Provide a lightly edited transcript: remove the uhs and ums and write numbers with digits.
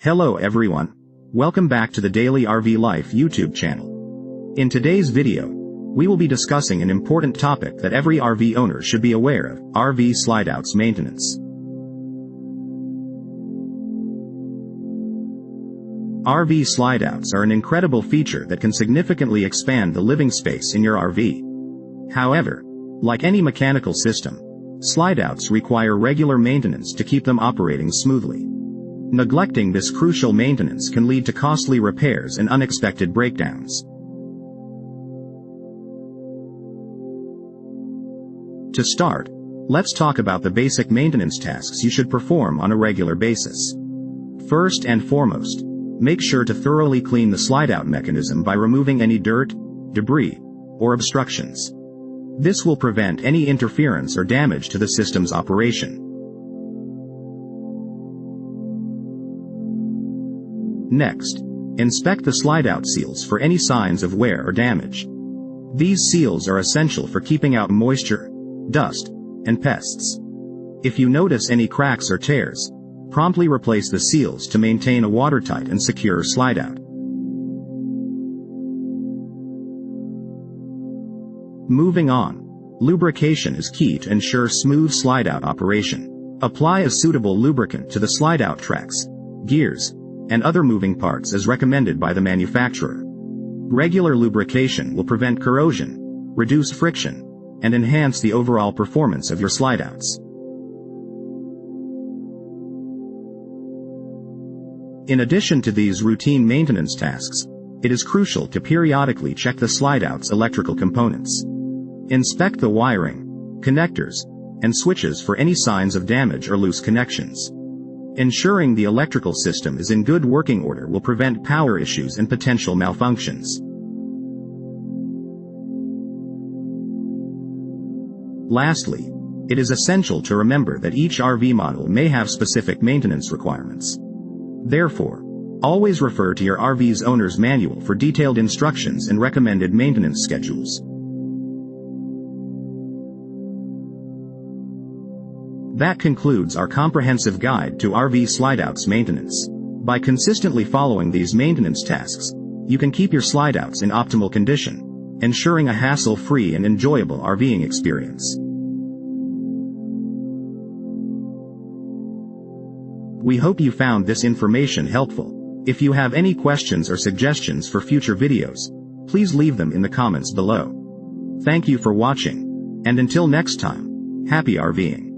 Hello everyone. Welcome back to the Daily RV Life YouTube channel. In today's video, we will be discussing an important topic that every RV owner should be aware of: RV Slideouts Maintenance. RV Slideouts are an incredible feature that can significantly expand the living space in your RV. However, like any mechanical system, slideouts require regular maintenance to keep them operating smoothly. Neglecting this crucial maintenance can lead to costly repairs and unexpected breakdowns. To start, let's talk about the basic maintenance tasks you should perform on a regular basis. First and foremost, make sure to thoroughly clean the slideout mechanism by removing any dirt, debris, or obstructions. This will prevent any interference or damage to the system's operation. Next, inspect the slideout seals for any signs of wear or damage. These seals are essential for keeping out moisture, dust, and pests. If you notice any cracks or tears, promptly replace the seals to maintain a watertight and secure slideout. Moving on, lubrication is key to ensure smooth slideout operation. Apply a suitable lubricant to the slideout tracks, gears, and other moving parts as recommended by the manufacturer. Regular lubrication will prevent corrosion, reduce friction, and enhance the overall performance of your slideouts. In addition to these routine maintenance tasks, it is crucial to periodically check the slideout's electrical components. Inspect the wiring, connectors, and switches for any signs of damage or loose connections. Ensuring the electrical system is in good working order will prevent power issues and potential malfunctions. Lastly, it is essential to remember that each RV model may have specific maintenance requirements. Therefore, always refer to your RV's owner's manual for detailed instructions and recommended maintenance schedules. That concludes our comprehensive guide to RV slideouts maintenance. By consistently following these maintenance tasks, you can keep your slideouts in optimal condition, ensuring a hassle-free and enjoyable RVing experience. We hope you found this information helpful. If you have any questions or suggestions for future videos, please leave them in the comments below. Thank you for watching, and until next time, happy RVing.